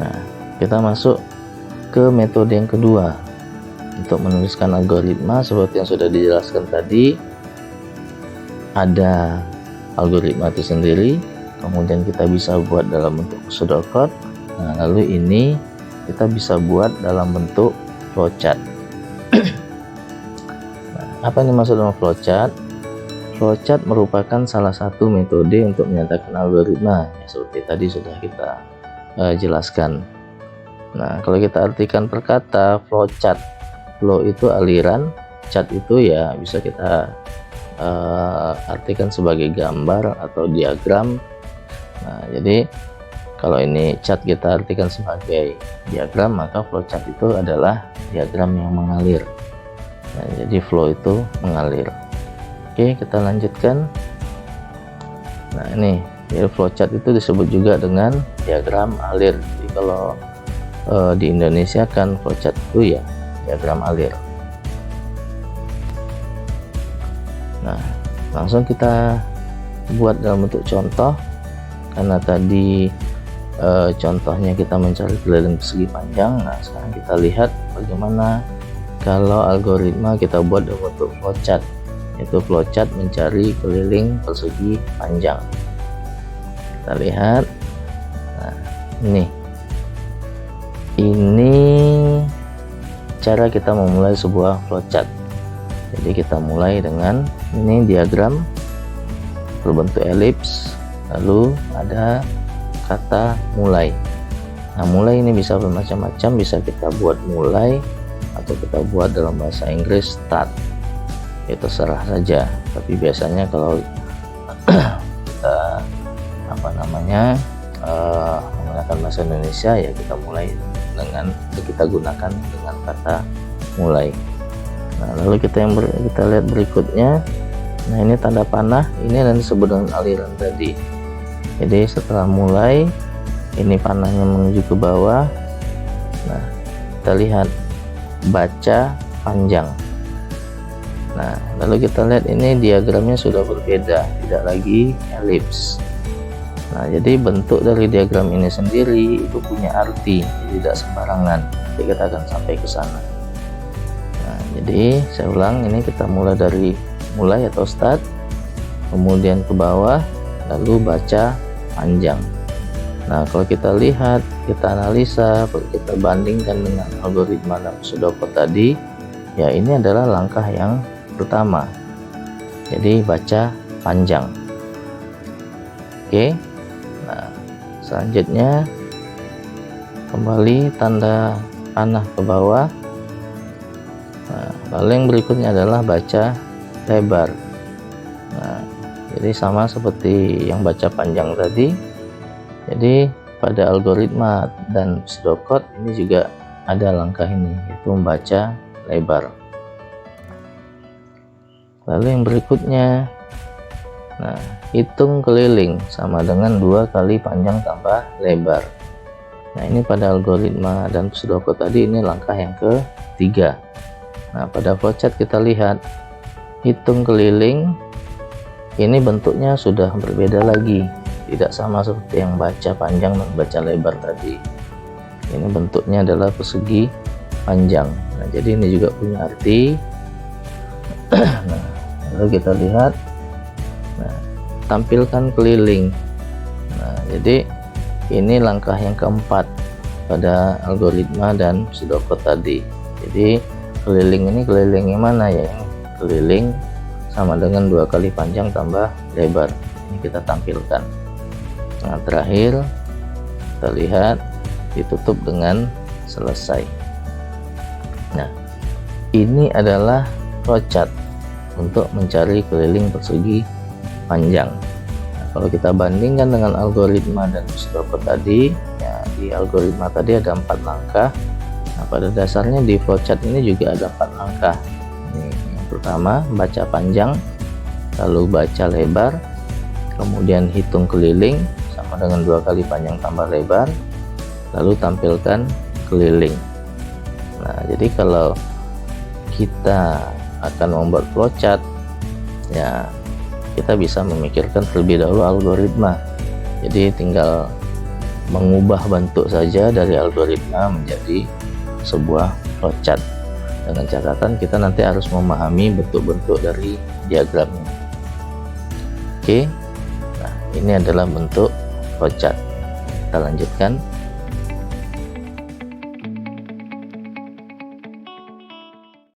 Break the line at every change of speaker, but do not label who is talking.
Nah, kita masuk ke metode yang kedua untuk menuliskan algoritma. Seperti yang sudah dijelaskan tadi, ada algoritma itu sendiri, kemudian kita bisa buat dalam bentuk pseudocode. Nah, lalu ini kita bisa buat dalam bentuk flowchart. Nah, apa yang dimaksud dengan flowchart? Flowchart merupakan salah satu metode untuk menyatakan algoritma, ya, seperti tadi sudah kita jelaskan. Nah, kalau kita artikan per kata, flowchart, flow itu aliran, chart itu ya bisa kita artikan sebagai gambar atau diagram. Nah, jadi kalau ini chart kita artikan sebagai diagram, maka flowchart itu adalah diagram yang mengalir. Nah, jadi flow itu mengalir. Oke, kita lanjutkan. Nah, ini ya, flowchart itu disebut juga dengan diagram alir. Jadi kalau di Indonesia kan flowchart itu ya diagram alir. Nah, langsung kita buat dalam bentuk contoh. Karena tadi contohnya kita mencari keliling persegi panjang. Nah, sekarang kita lihat bagaimana kalau algoritma kita buat dalam bentuk flowchart, yaitu flowchart mencari keliling persegi panjang. Kita lihat. Nah, ini cara kita memulai sebuah flowchart. Jadi kita mulai dengan ini diagram berbentuk elips, lalu ada kata mulai. Nah, mulai ini bisa bermacam-macam, bisa kita buat mulai atau kita buat dalam bahasa Inggris start, itu terserah saja. Tapi biasanya kalau kita menggunakan bahasa Indonesia, ya kita mulai dengan kita gunakan dengan kata mulai. Nah, lalu kita lihat berikutnya. Nah, ini tanda panah, ini yang disebut dengan aliran tadi. Jadi setelah mulai, ini panahnya menuju ke bawah. Nah, kita lihat baca panjang. Nah, lalu kita lihat ini diagramnya sudah berbeda, tidak lagi elips. Nah, jadi bentuk dari diagram ini sendiri itu punya arti, tidak sembarangan. Jadi kita akan sampai ke sana. Nah, jadi saya ulang, ini kita mulai dari mulai atau start, kemudian ke bawah, lalu baca panjang. Nah, kalau kita lihat, kita analisa, kita bandingkan dengan algoritma dan pseudocode tadi, ya ini adalah langkah yang pertama. Jadi baca panjang. Oke. Nah, selanjutnya kembali tanda panah ke bawah. Nah, lalu yang berikutnya adalah baca lebar. Nah, jadi sama seperti yang baca panjang tadi. Jadi pada algoritma dan pseudocode ini juga ada langkah ini, yaitu membaca lebar. Lalu yang berikutnya, nah, hitung keliling sama dengan 2 kali panjang tambah lebar. Nah, ini pada algoritma dan pseudocode tadi, ini langkah yang ketiga. Nah, pada flowchart kita lihat hitung keliling, ini bentuknya sudah berbeda lagi, tidak sama seperti yang baca panjang dan baca lebar tadi. Ini bentuknya adalah persegi panjang. Nah, jadi ini juga punya arti. Nah, lalu kita lihat, nah, tampilkan keliling. Nah, jadi ini langkah yang keempat pada algoritma dan pseudocode tadi. Jadi keliling ini keliling yang mana ya? Keliling sama dengan 2 kali panjang tambah lebar. Ini kita tampilkan. Nah, terakhir kita lihat ditutup dengan selesai. Nah, ini adalah flowchart untuk mencari keliling persegi panjang. Nah, kalau kita bandingkan dengan algoritma dan pseudocode tadi, ya di algoritma tadi ada 4 langkah. Nah, pada dasarnya di flowchart ini juga ada 4 langkah. Ini yang pertama baca panjang, lalu baca lebar, kemudian hitung keliling sama dengan 2 kali panjang tambah lebar, lalu tampilkan keliling. Nah, jadi kalau kita akan membuat flowchart, ya kita bisa memikirkan terlebih dahulu algoritma. Jadi tinggal mengubah bentuk saja dari algoritma menjadi sebuah flowchart. Dengan catatan kita nanti harus memahami bentuk-bentuk dari diagramnya. Oke, nah ini adalah bentuk flowchart. Kita lanjutkan.